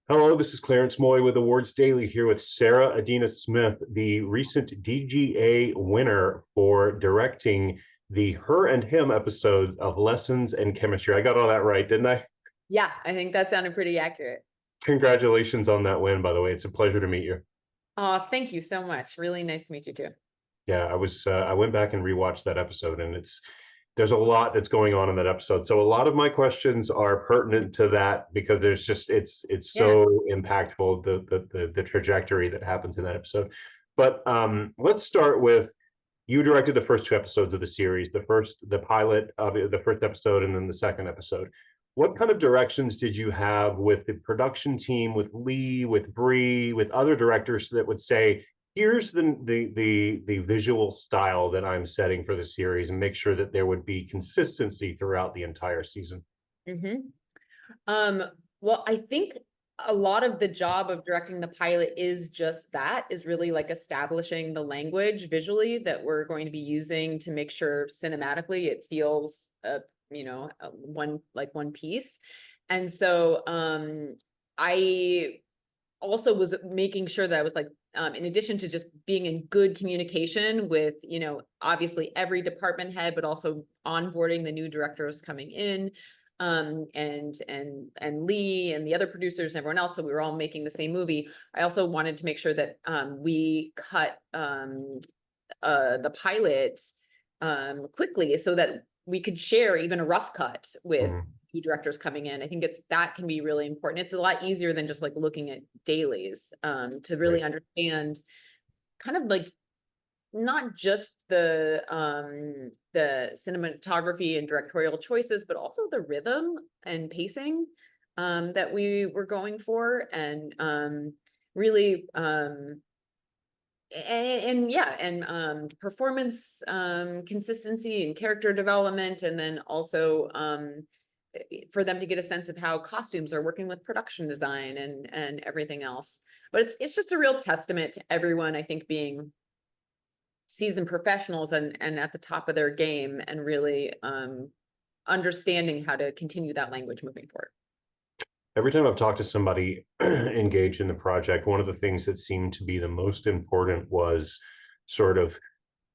Hello, this is Clarence Moye with Awards Daily here with Sarah Adina Smith, the recent DGA winner for directing the Her and Him episode of Lessons in Chemistry. I got all that right, didn't I? Yeah, I think that sounded pretty accurate. Congratulations on that win, by the way. It's a pleasure to meet you. Oh, thank you so much. Really nice to meet you too. Yeah, I went back and rewatched that episode, and there's a lot that's going on in that episode. So a lot of my questions are pertinent to that because there's just it's Yeah. so impactful the trajectory that happens in that episode. But let's start with you directed the first two episodes of the series, the pilot of the first episode and then the second episode. What kind of directions did you have with the production team, with Lee, with Bree, with other directors that would say, here's the visual style that I'm setting for the series, and make sure that there would be consistency throughout the entire season? hmm Um, well, I think a lot of the job of directing the pilot is just that, is really like establishing the language visually that we're going to be using to make sure cinematically it feels one piece. And so I also was making sure that I was like, in addition to just being in good communication with, obviously every department head, but also onboarding the new directors coming in, and Lee and the other producers and everyone else, so we were all making the same movie. I also wanted to make sure that we cut the pilot quickly so that we could share even a rough cut with Mm, directors coming in. I think that can be really important. It's a lot easier than just like looking at dailies, to really right. understand kind of like not just the cinematography and directorial choices, but also the rhythm and pacing that we were going for, and really and yeah, and performance consistency and character development, and then also for them to get a sense of how costumes are working with production design and everything else. But it's just a real testament to everyone, I think, being seasoned professionals and at the top of their game, and really understanding how to continue that language moving forward. Every time I've talked to somebody engaged in the project, one of the things that seemed to be the most important was sort of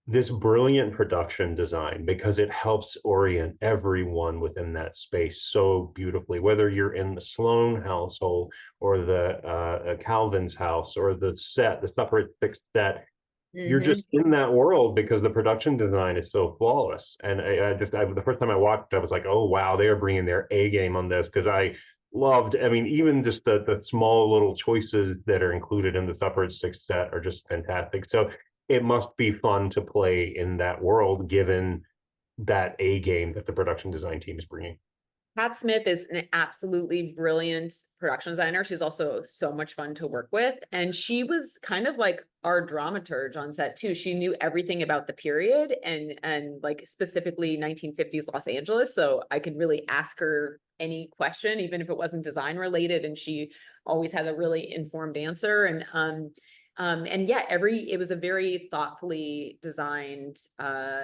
this brilliant production design, because it helps orient everyone within that space so beautifully, whether you're in the Sloan household or the Calvin's house or the separate fixed set. You're Hmm just in that world because the production design is so flawless. And the first time I watched, I was like, oh wow, they are bringing their A game on this, because I loved. I mean, even just the small little choices that are included in the separate six set are just fantastic. So it must be fun to play in that world, given that A game that the production design team is bringing. Pat Smith is an absolutely brilliant production designer. She's also so much fun to work with. And she was kind of like our dramaturge on set too. She knew everything about the period, and like specifically 1950s Los Angeles. So I could really ask her any question, even if it wasn't design related. And she always had a really informed answer. And yeah, it was a very thoughtfully designed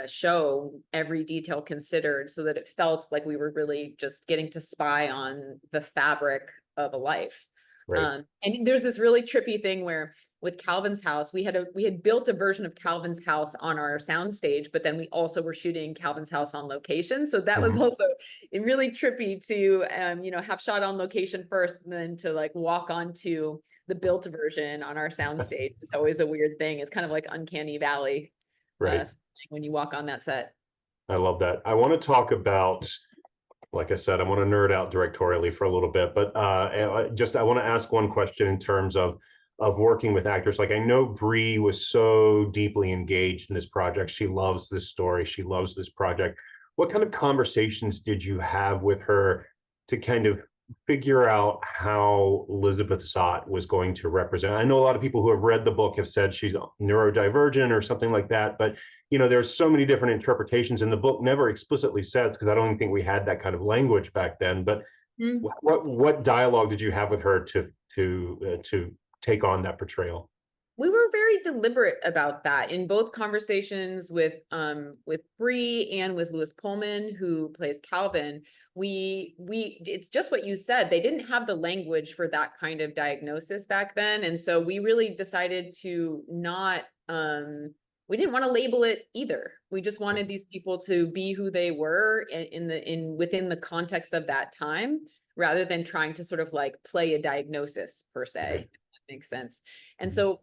show, every detail considered, so that it felt like we were really just getting to spy on the fabric of a life. Right. And there's this really trippy thing where with Calvin's house, we had built a version of Calvin's house on our soundstage, but then we also were shooting Calvin's house on location. So that was Mhm. also really trippy to have shot on location first, and then to like walk onto the built version on our soundstage. It's always a weird thing. It's kind of like uncanny valley Right. when you walk on that set. I love that. I want to talk about, like I said, I want to nerd out directorially for a little bit, but I want to ask one question in terms of working with actors. Like, I know Bree was so deeply engaged in this project. She loves this story. She loves this project. What kind of conversations did you have with her to kind of figure out how Elizabeth Zott was going to represent? I know a lot of people who have read the book have said she's neurodivergent or something like that, but there's so many different interpretations, and the book never explicitly says, because I don't even think we had that kind of language back then. But Mm. what dialogue did you have with her to take on that portrayal? We were very deliberate about that in both conversations with Bree and with Lewis Pullman, who plays Calvin. We it's just what you said. They didn't have the language for that kind of diagnosis back then. And so we really decided to not we didn't want to label it either. We just wanted these people to be who they were within the context of that time, rather than trying to sort of like play a diagnosis per se. Makes sense. And so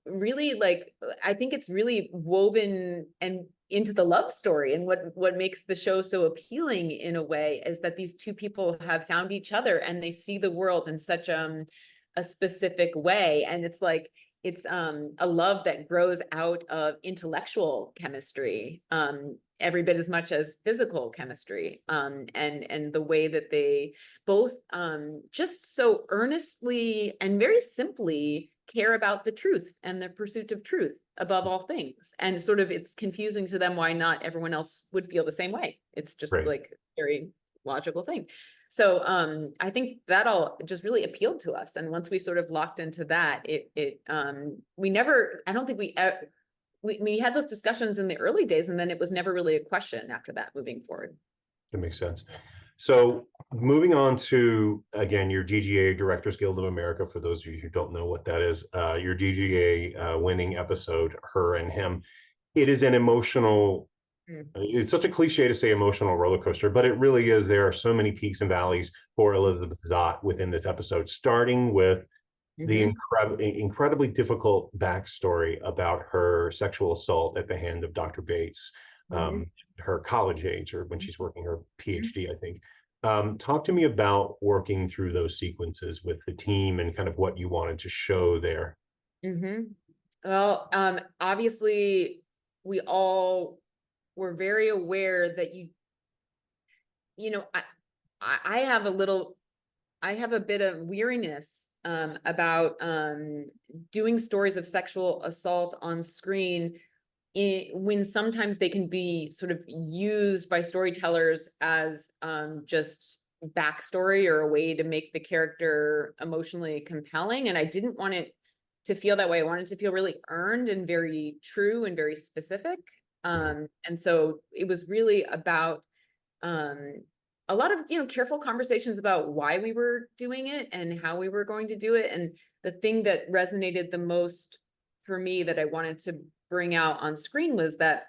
really, like, I think it's really woven and into the love story, and what makes the show so appealing in a way is that these two people have found each other and they see the world in such a specific way. And it's like it's a love that grows out of intellectual chemistry, every bit as much as physical chemistry, and the way that they both just so earnestly and very simply care about the truth and the pursuit of truth above all things. And sort of it's confusing to them why not everyone else would feel the same way. It's just Right. like very logical thing. So I think that all just really appealed to us. And once we sort of locked into that, we never, I don't think we had those discussions in the early days, and then it was never really a question after that moving forward. That makes sense. So moving on to, again, your DGA, Directors Guild of America, for those of you who don't know what that is, your DGA winning episode, Her and Him. It is an emotional, it's such a cliche to say emotional roller coaster, but it really is. There are so many peaks and valleys for Elizabeth Zott within this episode, starting with the incredibly difficult backstory about her sexual assault at the hand of Dr. Bates, her college age, or when she's working her PhD, I think. Talk to me about working through those sequences with the team and kind of what you wanted to show there. Well, obviously, we all were very aware that I have a bit of weariness about doing stories of sexual assault on screen when sometimes they can be sort of used by storytellers as just backstory or a way to make the character emotionally compelling. And I didn't want it to feel that way. I wanted it to feel really earned and very true and very specific. And so it was really about a lot of careful conversations about why we were doing it and how we were going to do it. And the thing that resonated the most for me that I wanted to bring out on screen was that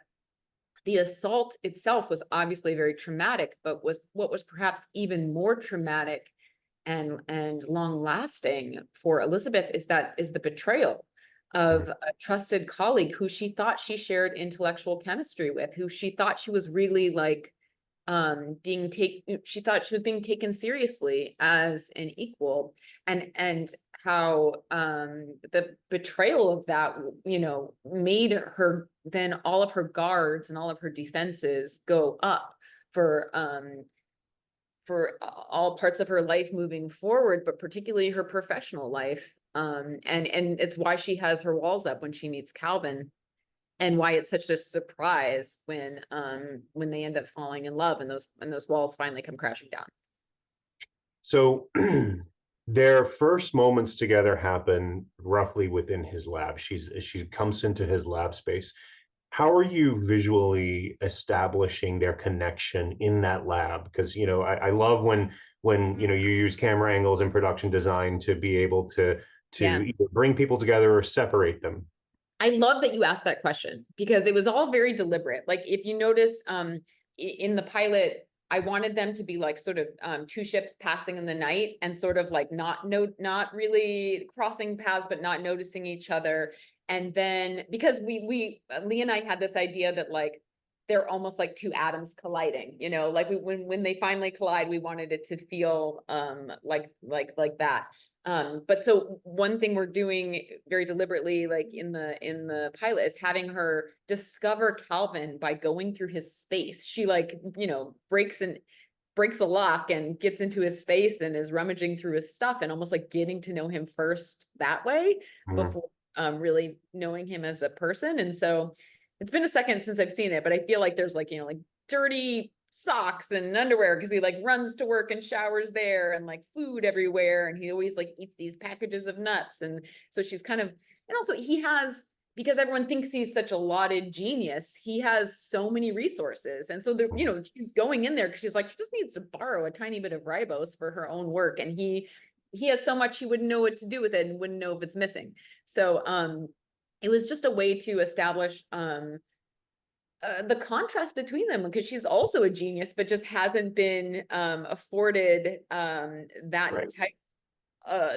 the assault itself was obviously very traumatic, but what was perhaps even more traumatic and long lasting for Elizabeth is the betrayal of a trusted colleague who she thought she shared intellectual chemistry with, who she thought she was really like she thought she was being taken seriously as an equal, and how the betrayal of that made her, then all of her guards and all of her defenses go up for all parts of her life moving forward, but particularly her professional life. And it's why she has her walls up when she meets Calvin, and why it's such a surprise when they end up falling in love and those walls finally come crashing down. So their first moments together happen roughly within his lab. She comes into his lab space. How are you visually establishing their connection in that lab? Because I love when you use camera angles and production design to be able to either bring people together or separate them. I love that you asked that question, because it was all very deliberate. Like if you notice in the pilot, I wanted them to be like sort of two ships passing in the night and sort of like not really crossing paths, but not noticing each other. And then because Lee and I had this idea that like they're almost like two atoms colliding, like when they finally collide, we wanted it to feel like that. But so one thing we're doing very deliberately, like in the pilot, is having her discover Calvin by going through his space. She breaks a lock and gets into his space and is rummaging through his stuff and almost like getting to know him first that way before really knowing him as a person. And so it's been a second since I've seen it, but I feel like there's like dirty socks and underwear because he like runs to work and showers there, and like food everywhere, and he always like eats these packages of nuts. And so she's kind of, and also he has, because everyone thinks he's such a lauded genius, he has so many resources. And so the, you know, she's going in there because she's like, she just needs to borrow a tiny bit of ribose for her own work, and he has so much he wouldn't know what to do with it and wouldn't know if it's missing. So it was just a way to establish the contrast between them, because she's also a genius, but just hasn't been afforded that Right. type,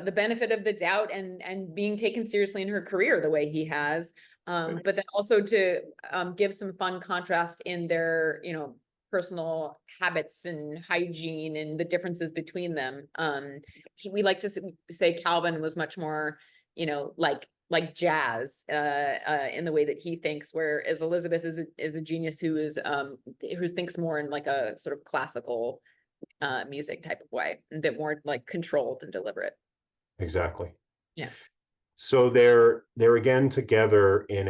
the benefit of the doubt, and being taken seriously in her career the way he has. But then also to give some fun contrast in their, you know, personal habits and hygiene and the differences between them. We like to say Calvin was much more, you know, like jazz in the way that he thinks, whereas Elizabeth is a genius who thinks more in like a sort of classical music type of way, a bit more like controlled and deliberate. Exactly. Yeah. So they're again together in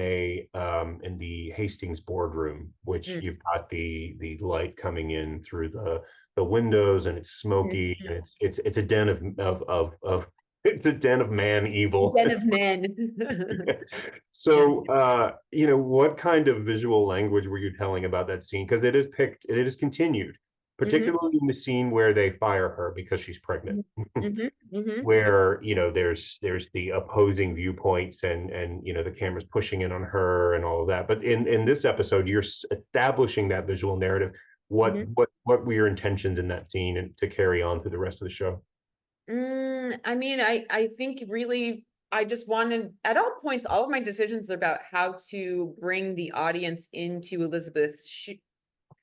the Hastings boardroom, which Mm. you've got the light coming in through the windows, and it's smoky, Mhm. and it's a den of it's a den of man evil. Den of men. Yeah. So you know, what kind of visual language were you telling about that scene? Because it is continued, Mhm. particularly in the scene where they fire her because she's pregnant. Mhm. Mhm. Mhm. Where, you know, there's the opposing viewpoints, and you know, the camera's pushing in on her and all of that. But in this episode, you're establishing that visual narrative. Mhm. What were your intentions in that scene and to carry on through the rest of the show? I mean, I think really I just wanted, at all points, all of my decisions are about how to bring the audience into Elizabeth's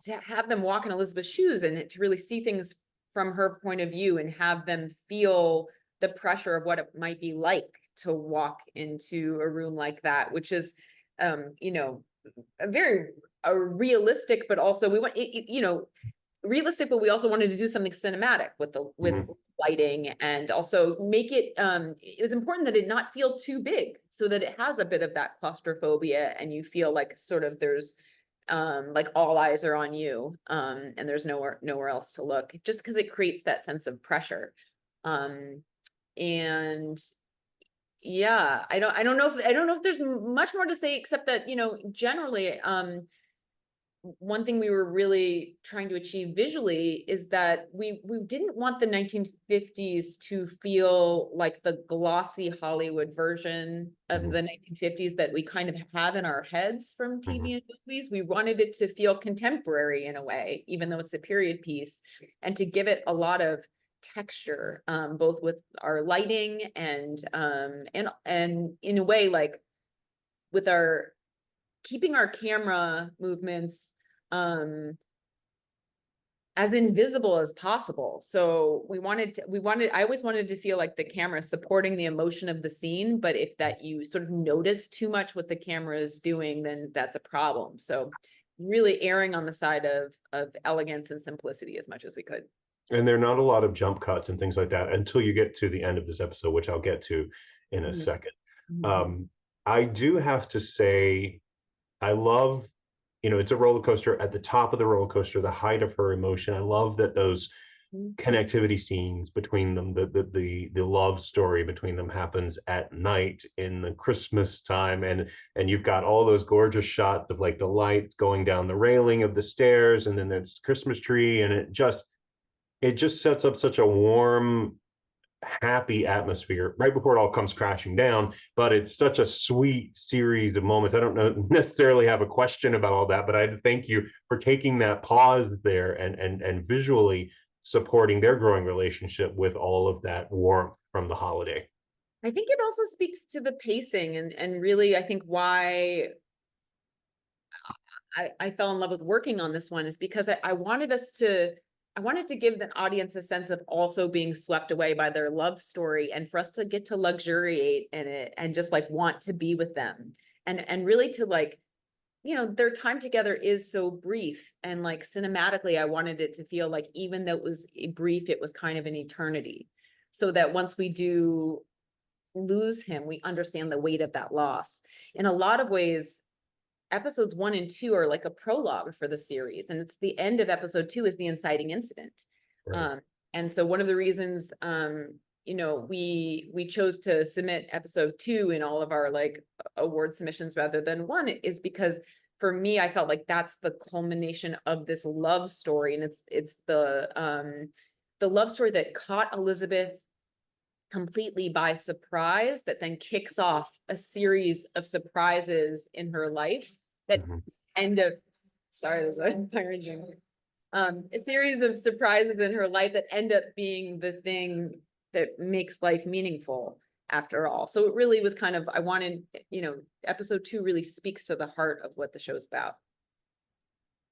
to have them walk in Elizabeth's shoes, and to really see things from her point of view, and have them feel the pressure of what it might be like to walk into a room like that, which is, you know, a very realistic, but also we want you know, realistic, but we also wanted to do something cinematic with the Mhm. lighting, and also make it it was important that it not feel too big, so that it has a bit of that claustrophobia, and you feel like sort of there's like all eyes are on you, and there's nowhere else to look, just because it creates that sense of pressure. And yeah, I don't know if there's much more to say, except that, you know, generally one thing we were really trying to achieve visually is that we didn't want the 1950s to feel like the glossy Hollywood version of Mhm. the 1950s that we kind of have in our heads from Mhm. TV and movies. We wanted it to feel contemporary in a way, even though it's a period piece, and to give it a lot of texture, both with our lighting and in a way, like with our keeping our camera movements um as invisible as possible. So I always wanted to feel like the camera supporting the emotion of the scene, but if that you sort of notice too much what the camera is doing, then that's a problem. So really erring on the side of elegance and simplicity as much as we could. And there are not a lot of jump cuts and things like that until you get to the end of this episode, which I'll get to in a Mhm. second. Mhm. Um, I do have to say, I love, you know, it's a roller coaster. At the top of the roller coaster, the height of her emotion. I love that those Mhm. connectivity scenes between them, the love story between them happens at night in the Christmas time, and you've got all those gorgeous shots of like the lights going down the railing of the stairs, and then there's the Christmas tree, and it just sets up such a warm, happy atmosphere right before it all comes crashing down. But it's such a sweet series of moments. I don't know, necessarily have a question about all that, but I thank you for taking that pause there, and visually supporting their growing relationship with all of that warmth from the holiday. I think it also speaks to the pacing, and really I think why I fell in love with working on this one is because I wanted I wanted to give the audience a sense of also being swept away by their love story, and for us to get to luxuriate in it and just like want to be with them, and really to like, you know, their time together is so brief, and like cinematically I wanted it to feel like even though it was brief, it was kind of an eternity, so that once we do lose him, we understand the weight of that loss. In a lot of ways, episodes 1 and 2 are like a prologue for the series, and it's the end of episode 2 is the inciting incident. Right. And so one of the reasons, you know, we chose to submit episode 2 in all of our like award submissions rather than 1 is because for me, I felt like that's the culmination of this love story, and it's the love story that caught Elizabeth completely by surprise, that then kicks off a series of surprises in her life that Mhm. end up, sorry, there's a fire engine. A series of surprises in her life that end up being the thing that makes life meaningful after all. So it really was kind of, I wanted, you know, episode 2 really speaks to the heart of what the show's about.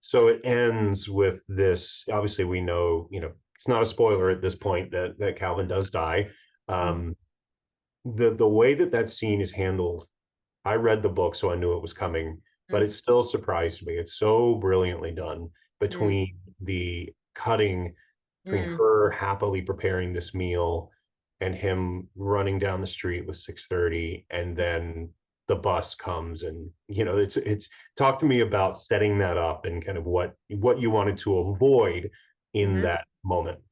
So it ends with this. Obviously, we know, it's not a spoiler at this point that Calvin does die. Mm. Um, the way that scene is handled, I read the book, so I knew it was coming, but Mm. it still surprised me. It's so brilliantly done Mm. between the cutting, between Mm. her happily preparing this meal and him running down the street with 6:30, and then the bus comes, and it's talk to me about setting that up and kind of what you wanted to avoid in Mhm. that moment.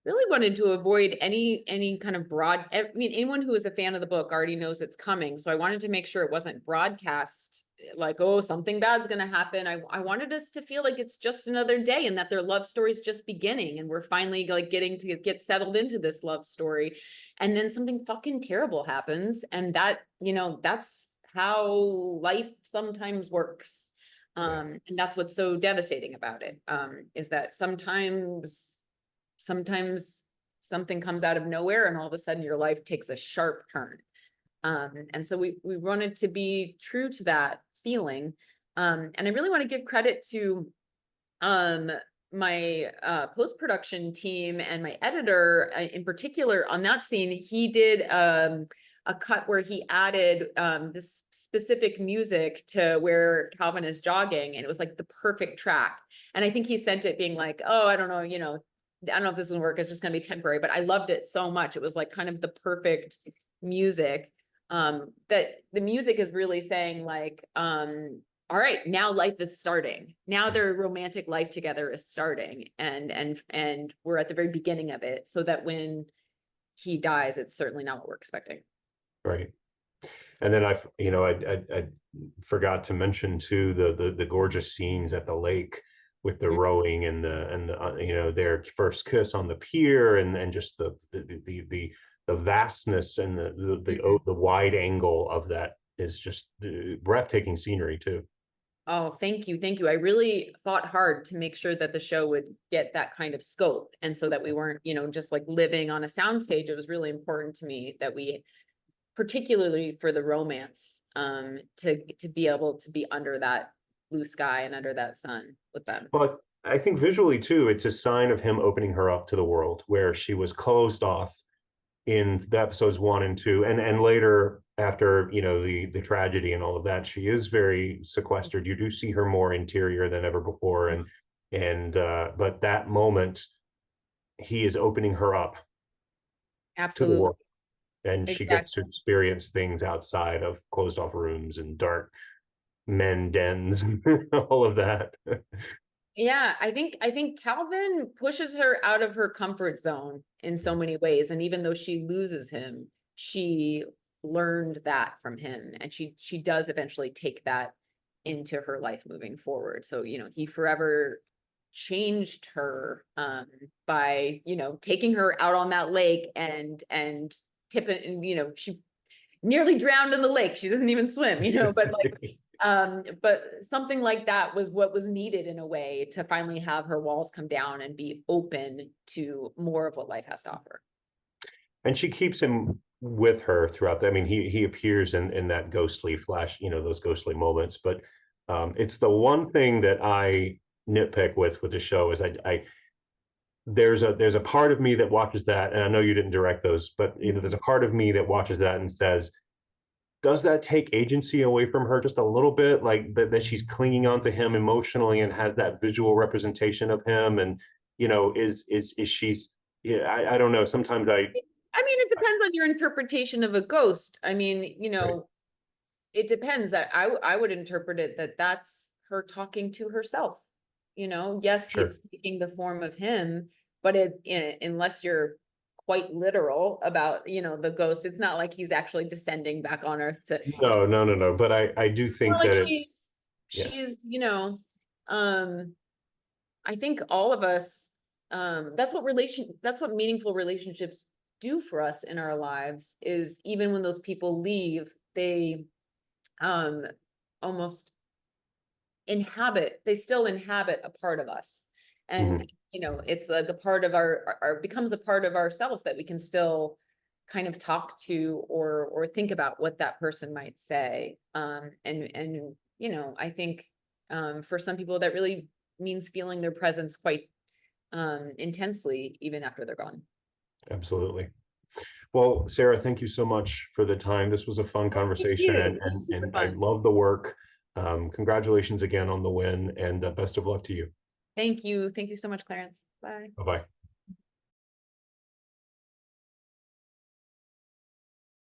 Really wanted to avoid any kind of broad, I mean, anyone who is a fan of the book already knows it's coming. So I wanted to make sure it wasn't broadcast like, oh, something bad's gonna happen. I wanted us to feel like it's just another day and that their love story's just beginning and we're finally like getting to get settled into this love story. And then something fucking terrible happens. And that, you know, that's how life sometimes works. Yeah. And that's what's so devastating about it, is that sometimes something comes out of nowhere and all of a sudden your life takes a sharp turn. And so we wanted to be true to that feeling. And I really want to give credit to um, my post-production team and my editor in particular on that scene. He did a cut where he added this specific music to where Calvin is jogging, and it was like the perfect track. And I think he sent it being like, oh, I don't know, you know, I don't know if this will work. It's just going to be temporary, but I loved it so much. It was like kind of the perfect music. That the music is really saying like, all right, now life is starting. Now their romantic life together is starting, and we're at the very beginning of it. So that when he dies, it's certainly not what we're expecting. Right. And then I forgot to mention too the gorgeous scenes at the lake with the Mm. rowing and the their first kiss on the pier, and just the vastness and the wide angle of that is just breathtaking scenery too. Oh, thank you. Thank you. I really fought hard to make sure that the show would get that kind of scope. And so that we weren't, you know, just like living on a soundstage. It was really important to me that we, particularly for the romance, to be able to be under that blue sky and under that sun with them. But I think visually too, it's a sign of him opening her up to the world where she was closed off in the episodes 1 and 2, and later after the tragedy and all of that, she is very sequestered. You do see her more interior than ever before, and but that moment, he is opening her up to the Absolutely. world, and she gets to Exactly. experience things outside of closed off rooms and dark men dens and all of that. Yeah, I think Calvin pushes her out of her comfort zone in so many ways. And even though she loses him, she learned that from him. And she does eventually take that into her life moving forward. So, you know, he forever changed her by, you know, taking her out on that lake and tipping, you know, she nearly drowned in the lake. She doesn't even swim, you know, but something like that was what was needed in a way to finally have her walls come down and be open to more of what life has to offer. And she keeps him with her throughout I mean, he appears in that ghostly flash, those ghostly moments, but it's the one thing that I nitpick with the show is I there's a part of me that watches that, and I know you didn't direct those, but there's a part of me that watches that and says, does that take agency away from her just a little bit, like that she's clinging on to him emotionally and has that visual representation of him, and is she's, yeah, I don't know, sometimes I mean, it depends on your interpretation of a ghost. I mean, you right. know, it depends. I would interpret it that that's her talking to herself. You know, yes, Sure. it's taking the form of him, but unless you're quite literal about, you know, the ghost, it's not like he's actually descending back on Earth to, it's No, no, no, no. But I do more think like that it's, yeah. she's, you know, um, I think all of us, that's what meaningful relationships do for us in our lives, is even when those people leave, they um almost they still inhabit a part of us. And Mhm. you know, it's like a part of our becomes a part of ourselves that we can still kind of talk to or think about what that person might say. And you know, I think for some people that really means feeling their presence quite intensely even after they're gone. Absolutely. Well, Sarah, thank you so much for the time. This was a fun Thank conversation, you. and It was super I fun. love the work. Congratulations again on the win, and best of luck to you. Thank you. Thank you so much, Clarence. Bye. Bye bye.